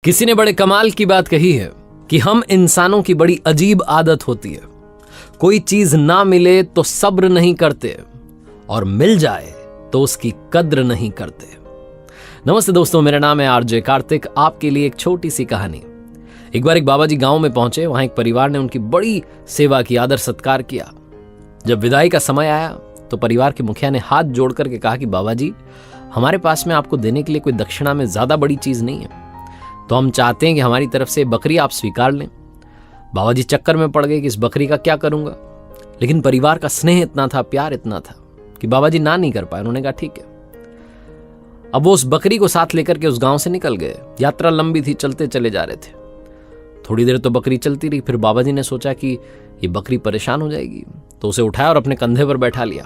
किसी ने बड़े कमाल की बात कही है कि हम इंसानों की बड़ी अजीब आदत होती है, कोई चीज ना मिले तो सब्र नहीं करते और मिल जाए तो उसकी कद्र नहीं करते। नमस्ते दोस्तों, मेरा नाम है आरजे कार्तिक। आपके लिए एक छोटी सी कहानी। एक बार एक बाबा जी गांव में पहुंचे। वहां एक परिवार ने उनकी बड़ी सेवा की, आदर सत्कार किया। जब विदाई का समय आया तो परिवार के मुखिया ने हाथ जोड़ करके कहा कि बाबा जी, हमारे पास में आपको देने के लिए कोई दक्षिणा में ज्यादा बड़ी चीज नहीं है, तो हम चाहते हैं कि हमारी तरफ से बकरी आप स्वीकार लें। बाबा जी चक्कर में पड़ गए कि इस बकरी का क्या करूंगा, लेकिन परिवार का स्नेह इतना था, प्यार इतना था कि बाबा जी ना नहीं कर पाए। उन्होंने कहा ठीक है। अब वो उस बकरी को साथ लेकर के उस गांव से निकल गए। यात्रा लंबी थी, चलते चले जा रहे थे। थोड़ी देर तो बकरी चलती रही, फिर बाबा जी ने सोचा कि ये बकरी परेशान हो जाएगी, तो उसे उठाया और अपने कंधे पर बैठा लिया।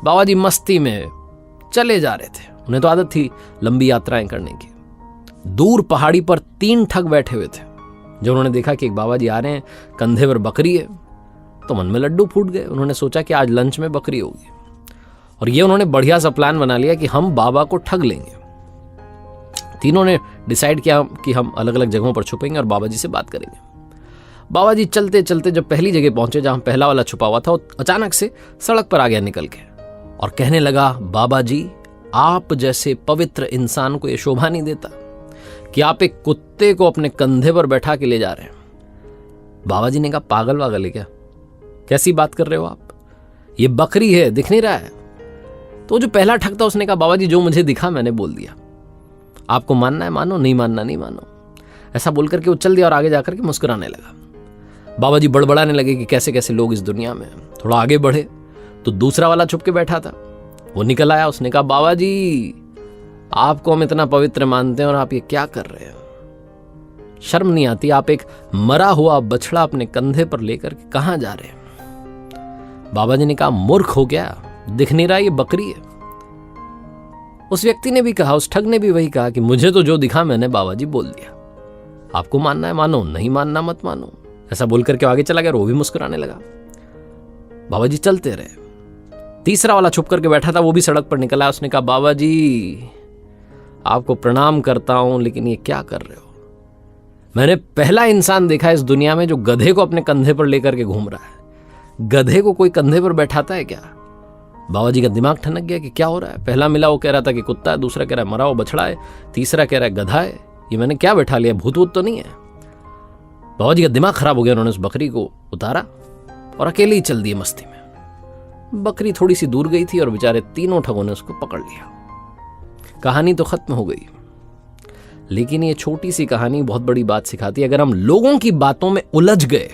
बाबा जी मस्ती में चले जा रहे थे। उन्हें तो आदत थी लंबी यात्राएं करने की। दूर पहाड़ी पर 3 ठग बैठे हुए थे। जब उन्होंने देखा कि एक बाबा जी आ रहे हैं, कंधे पर बकरी है, तो मन में लड्डू फूट गए। उन्होंने सोचा कि आज लंच में बकरी होगी, और ये उन्होंने बढ़िया सा प्लान बना लिया कि हम बाबा को ठग लेंगे। तीनों ने डिसाइड किया कि हम अलग अलग जगहों पर छुपेंगे और बाबा जी से बात करेंगे। बाबा जी चलते चलते जब पहली जगह पहुंचे जहां पहला वाला छुपा हुआ था, वो अचानक से सड़क पर आ गया निकल के और कहने लगा, बाबा जी, आप जैसे पवित्र इंसान को यह शोभा नहीं देता कि आप एक कुत्ते को अपने कंधे पर बैठा के ले जा रहे हैं। बाबा जी ने कहा, पागल वागल है क्या, कैसी बात कर रहे हो आप? ये बकरी है, दिख नहीं रहा है? तो जो पहला ठग था उसने कहा, बाबा जी जो मुझे दिखा मैंने बोल दिया, आपको मानना है मानो, नहीं मानना नहीं मानो। ऐसा बोल करके वो चल दिया और आगे जाकर के मुस्कुराने लगा। बाबा जी बड़बड़ाने लगे कि कैसे कैसे लोग इस दुनिया में। थोड़ा आगे बढ़े तो दूसरा वाला छुप के बैठा था, वो निकल आया। उसने कहा, बाबा जी, आपको हम इतना पवित्र मानते हैं और आप ये क्या कर रहे हैं? शर्म नहीं आती? आप एक मरा हुआ बछड़ा अपने कंधे पर लेकर के कहां जा रहे हैं? बाबा जी ने कहा, मूर्ख हो गया, दिख नहीं रहा ये बकरी है। उस व्यक्ति ने भी कहा, उस ठग ने भी वही कहा कि मुझे तो जो दिखा मैंने बाबा जी बोल दिया, आपको मानना है मानो, नहीं मानना मत मानो। ऐसा बोल करके आगे चला गया और वो भी मुस्कुराने लगा। बाबा जी चलते रहे। तीसरा वाला छुप करके बैठा था, वो भी सड़क पर निकला। उसने कहा, बाबा जी, आपको प्रणाम करता हूं, लेकिन ये क्या कर रहे हो? मैंने पहला इंसान देखा इस दुनिया में जो गधे को अपने कंधे पर लेकर के घूम रहा है। गधे को कोई कंधे पर बैठाता है क्या? बाबा जी का दिमाग ठनक गया कि क्या हो रहा है। पहला मिला वो कह रहा था कि कुत्ता है, दूसरा कह रहा है मरा हुआ बछड़ा है, तीसरा कह रहा है गधा है। ये मैंने क्या बैठा लिया, भूत वूत तो नहीं है? बाबा जी का दिमाग खराब हो गया। उन्होंने उस बकरी को उतारा और अकेले ही चल दिए मस्ती में। बकरी थोड़ी सी दूर गई थी और बेचारे तीनों ठगों ने उसको पकड़ लिया। कहानी तो खत्म हो गई, लेकिन ये छोटी सी कहानी बहुत बड़ी बात सिखाती है। अगर हम लोगों की बातों में उलझ गए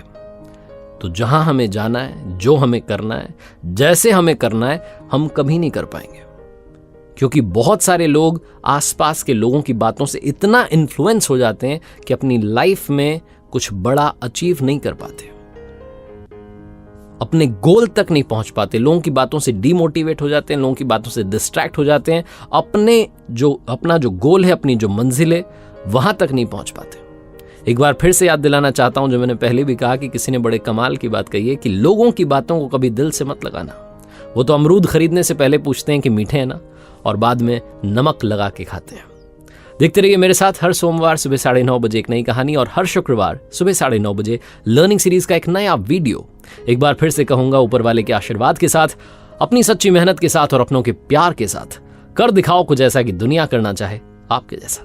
तो जहां हमें जाना है, जो हमें करना है, जैसे हमें करना है, हम कभी नहीं कर पाएंगे। क्योंकि बहुत सारे लोग आसपास के लोगों की बातों से इतना इन्फ्लुएंस हो जाते हैं कि अपनी लाइफ में कुछ बड़ा अचीव नहीं कर पाते, अपने गोल तक नहीं पहुंच पाते। लोगों की बातों से डीमोटिवेट हो जाते हैं, लोगों की बातों से डिस्ट्रैक्ट हो जाते हैं। अपना जो गोल है, अपनी जो मंजिल है, वहां तक नहीं पहुंच पाते। एक बार फिर से याद दिलाना चाहता हूं, जो मैंने पहले भी कहा कि किसी ने बड़े कमाल की बात कही है कि लोगों की बातों को कभी दिल से मत लगाना। वो तो अमरूद खरीदने से पहले पूछते हैं कि मीठे हैं ना, और बाद में नमक लगा के खाते हैं। देखते रहिए मेरे साथ हर सोमवार सुबह 9:30 बजे एक नई कहानी, और हर शुक्रवार सुबह 9:30 बजे लर्निंग सीरीज का एक नया वीडियो। एक बार फिर से कहूंगा, ऊपर वाले के आशीर्वाद के साथ, अपनी सच्ची मेहनत के साथ और अपनों के प्यार के साथ कर दिखाओ कुछ ऐसा कि दुनिया करना चाहे आपके जैसा।